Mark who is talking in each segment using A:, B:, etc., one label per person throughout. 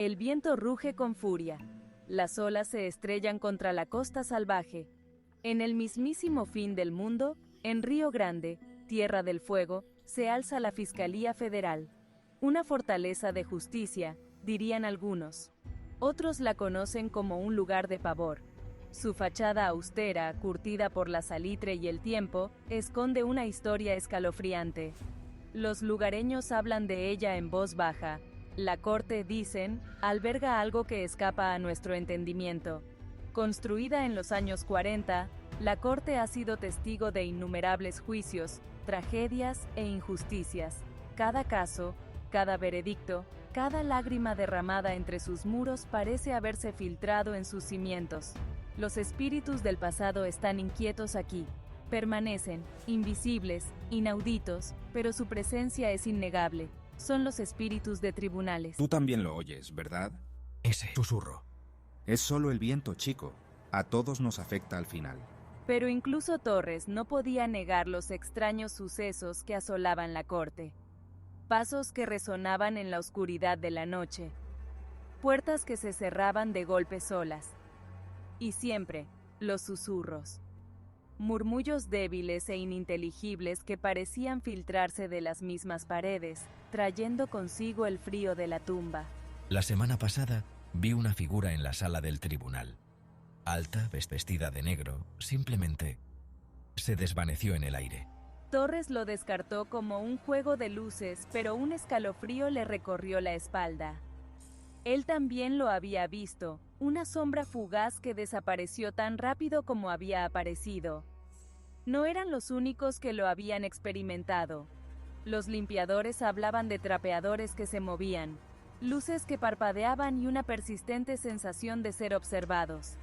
A: El viento ruge con furia. Las olas se estrellan contra la costa salvaje. En el mismísimo fin del mundo, en Río Grande, Tierra del Fuego, se alza la Fiscalía Federal. Una fortaleza de justicia, dirían algunos. Otros la conocen como un lugar de pavor. Su fachada austera, curtida por la salitre y el tiempo, esconde una historia escalofriante. Los lugareños hablan de ella en voz baja. La corte, dicen, alberga algo que escapa a nuestro entendimiento. Construida en los años 40, la corte ha sido testigo de innumerables juicios, tragedias e injusticias. Cada caso, cada veredicto, cada lágrima derramada entre sus muros parece haberse filtrado en sus cimientos. Los espíritus del pasado están inquietos aquí. Permanecen, invisibles, inauditos, pero su presencia es innegable. Son los espíritus de tribunales.
B: Tú también lo oyes, ¿verdad?
C: Ese susurro.
B: Es solo el viento, chico. A todos nos afecta al final.
A: Pero incluso Torres no podía negar los extraños sucesos que asolaban la corte. Pasos que resonaban en la oscuridad de la noche. Puertas que se cerraban de golpe solas. Y siempre, los susurros. Murmullos débiles e ininteligibles que parecían filtrarse de las mismas paredes, trayendo consigo el frío de la tumba.
C: La semana pasada vi una figura en la sala del tribunal. Alta, vestida de negro, simplemente se desvaneció en el aire.
A: Torres lo descartó como un juego de luces, pero un escalofrío le recorrió la espalda. Él también lo había visto, una sombra fugaz que desapareció tan rápido como había aparecido. No eran los únicos que lo habían experimentado. Los limpiadores hablaban de trapeadores que se movían, luces que parpadeaban y una persistente sensación de ser observados.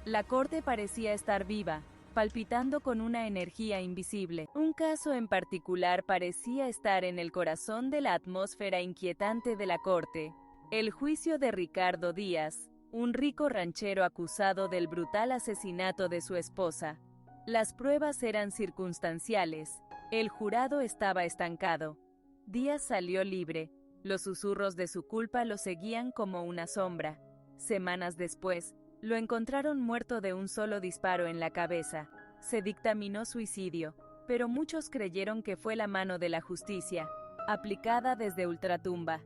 A: La corte parecía estar viva, palpitando con una energía invisible. Un caso en particular parecía estar en el corazón de la atmósfera inquietante de la corte. El juicio de Ricardo Díaz, un rico ranchero acusado del brutal asesinato de su esposa. Las pruebas eran circunstanciales. El jurado estaba estancado. Díaz salió libre. Los susurros de su culpa lo seguían como una sombra. Semanas después, lo encontraron muerto de un solo disparo en la cabeza. Se dictaminó suicidio, pero muchos creyeron que fue la mano de la justicia, aplicada desde ultratumba.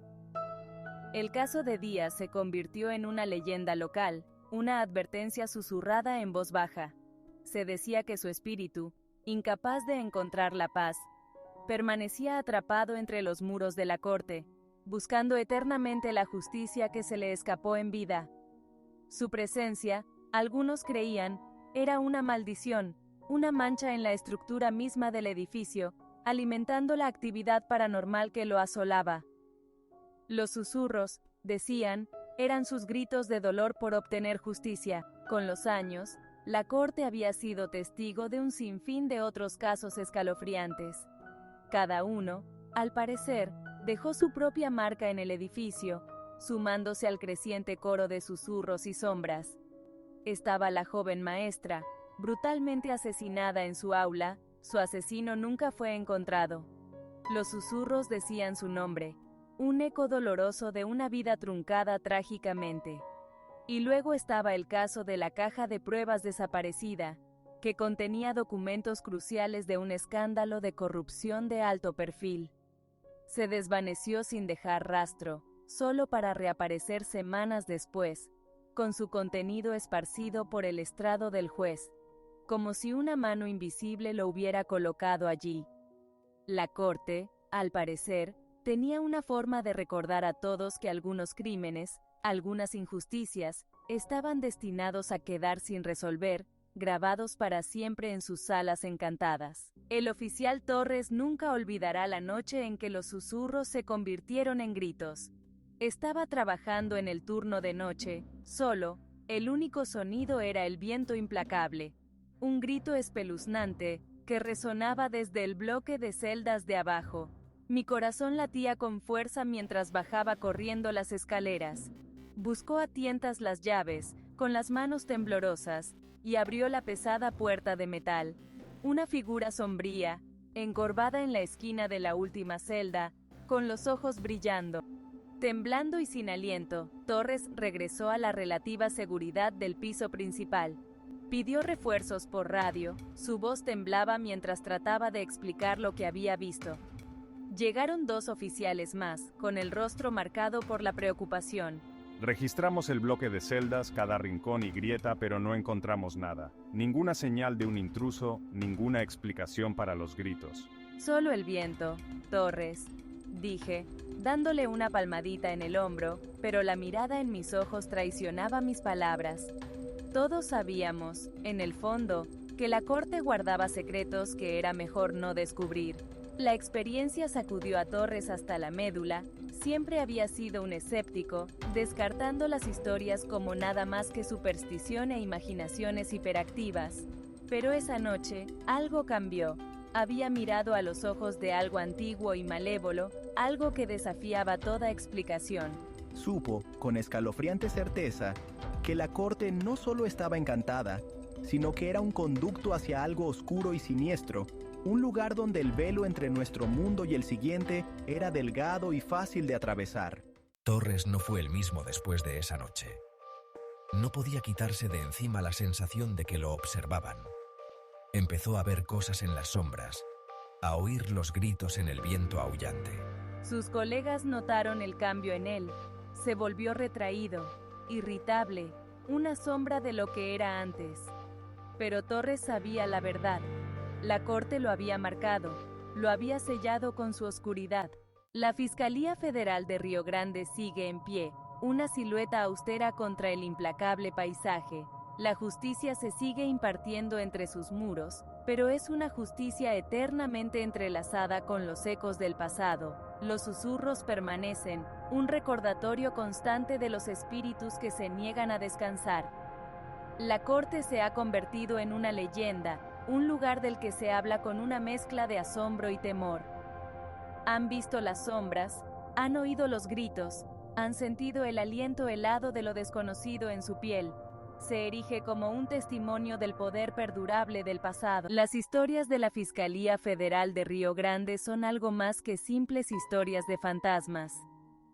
A: El caso de Díaz se convirtió en una leyenda local, una advertencia susurrada en voz baja. Se decía que su espíritu, incapaz de encontrar la paz, permanecía atrapado entre los muros de la corte, buscando eternamente la justicia que se le escapó en vida. Su presencia, algunos creían, era una maldición, una mancha en la estructura misma del edificio, alimentando la actividad paranormal que lo asolaba. Los susurros, decían, eran sus gritos de dolor por obtener justicia. Con los años, la corte había sido testigo de un sinfín de otros casos escalofriantes. Cada uno, al parecer, dejó su propia marca en el edificio, sumándose al creciente coro de susurros y sombras. Estaba la joven maestra, brutalmente asesinada en su aula. Su asesino nunca fue encontrado. Los susurros decían su nombre, un eco doloroso de una vida truncada trágicamente. Y luego estaba el caso de la caja de pruebas desaparecida, que contenía documentos cruciales de un escándalo de corrupción de alto perfil. Se desvaneció sin dejar rastro, solo para reaparecer semanas después, con su contenido esparcido por el estrado del juez, como si una mano invisible lo hubiera colocado allí. La corte, al parecer, tenía una forma de recordar a todos que algunos crímenes, algunas injusticias, estaban destinados a quedar sin resolver, grabados para siempre en sus salas encantadas. El oficial Torres nunca olvidará la noche en que los susurros se convirtieron en gritos. Estaba trabajando en el turno de noche, solo, el único sonido era el viento implacable. Un grito espeluznante, que resonaba desde el bloque de celdas de abajo. Mi corazón latía con fuerza mientras bajaba corriendo las escaleras. Buscó a tientas las llaves, con las manos temblorosas, y abrió la pesada puerta de metal. Una figura sombría, encorvada en la esquina de la última celda, con los ojos brillando. Temblando y sin aliento, Torres regresó a la relativa seguridad del piso principal. Pidió refuerzos por radio, su voz temblaba mientras trataba de explicar lo que había visto. Llegaron 2 oficiales más, con el rostro marcado por la preocupación.
D: Registramos el bloque de celdas, cada rincón y grieta, pero no encontramos nada. Ninguna señal de un intruso, ninguna explicación para los gritos.
A: Solo el viento, Torres, dije, dándole una palmadita en el hombro, pero la mirada en mis ojos traicionaba mis palabras. Todos sabíamos, en el fondo, que la corte guardaba secretos que era mejor no descubrir. La experiencia sacudió a Torres hasta la médula. Siempre había sido un escéptico, descartando las historias como nada más que superstición e imaginaciones hiperactivas. Pero esa noche, algo cambió. Había mirado a los ojos de algo antiguo y malévolo, algo que desafiaba toda explicación.
E: Supo, con escalofriante certeza, que la corte no solo estaba encantada, sino que era un conducto hacia algo oscuro y siniestro, un lugar donde el velo entre nuestro mundo y el siguiente era delgado y fácil de atravesar.
C: Torres no fue el mismo después de esa noche. No podía quitarse de encima la sensación de que lo observaban. Empezó a ver cosas en las sombras, a oír los gritos en el viento aullante.
A: Sus colegas notaron el cambio en él. Se volvió retraído, irritable, una sombra de lo que era antes. Pero Torres sabía la verdad. La corte lo había marcado, lo había sellado con su oscuridad. La Fiscalía Federal de Río Grande sigue en pie, una silueta austera contra el implacable paisaje. La justicia se sigue impartiendo entre sus muros, pero es una justicia eternamente entrelazada con los ecos del pasado. Los susurros permanecen, un recordatorio constante de los espíritus que se niegan a descansar. La corte se ha convertido en una leyenda, un lugar del que se habla con una mezcla de asombro y temor. Han visto las sombras, han oído los gritos, han sentido el aliento helado de lo desconocido en su piel. Se erige como un testimonio del poder perdurable del pasado. Las historias de la Fiscalía Federal de Río Grande son algo más que simples historias de fantasmas.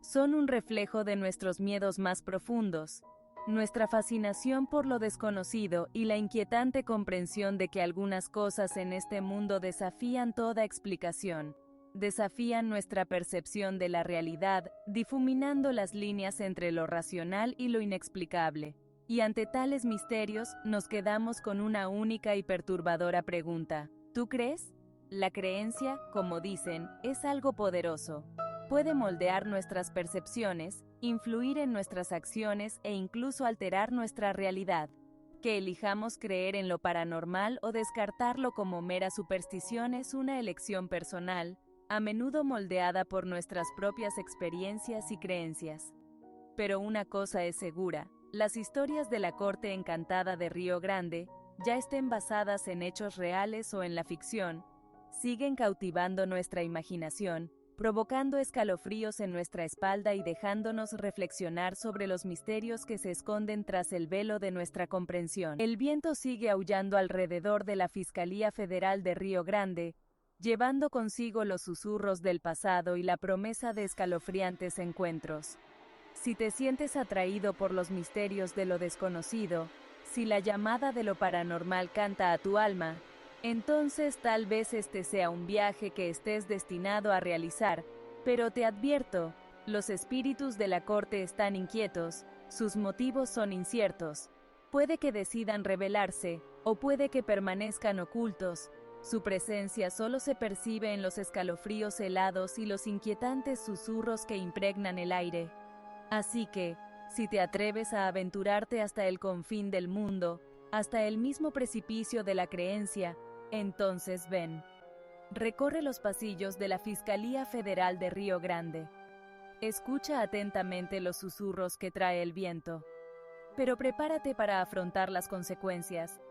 A: Son un reflejo de nuestros miedos más profundos, nuestra fascinación por lo desconocido y la inquietante comprensión de que algunas cosas en este mundo desafían toda explicación. Desafían nuestra percepción de la realidad, difuminando las líneas entre lo racional y lo inexplicable. Y ante tales misterios, nos quedamos con una única y perturbadora pregunta. ¿Tú crees? La creencia, como dicen, es algo poderoso. Puede moldear nuestras percepciones, influir en nuestras acciones e incluso alterar nuestra realidad. Que elijamos creer en lo paranormal o descartarlo como mera superstición es una elección personal, a menudo moldeada por nuestras propias experiencias y creencias. Pero una cosa es segura. Las historias de la Corte Encantada de Río Grande, ya estén basadas en hechos reales o en la ficción, siguen cautivando nuestra imaginación, provocando escalofríos en nuestra espalda y dejándonos reflexionar sobre los misterios que se esconden tras el velo de nuestra comprensión. El viento sigue aullando alrededor de la Fiscalía Federal de Río Grande, llevando consigo los susurros del pasado y la promesa de escalofriantes encuentros. Si te sientes atraído por los misterios de lo desconocido, si la llamada de lo paranormal canta a tu alma, entonces tal vez este sea un viaje que estés destinado a realizar, pero te advierto, los espíritus de la corte están inquietos, sus motivos son inciertos, puede que decidan rebelarse, o puede que permanezcan ocultos, su presencia solo se percibe en los escalofríos helados y los inquietantes susurros que impregnan el aire. Así que, si te atreves a aventurarte hasta el confín del mundo, hasta el mismo precipicio de la creencia, entonces ven. Recorre los pasillos de la Fiscalía Federal de Río Grande. Escucha atentamente los susurros que trae el viento. Pero prepárate para afrontar las consecuencias,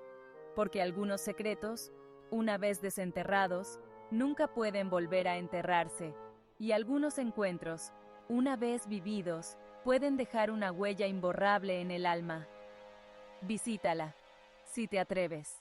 A: porque algunos secretos, una vez desenterrados, nunca pueden volver a enterrarse, y algunos encuentros, una vez vividos, pueden dejar una huella imborrable en el alma. Visítala, si te atreves.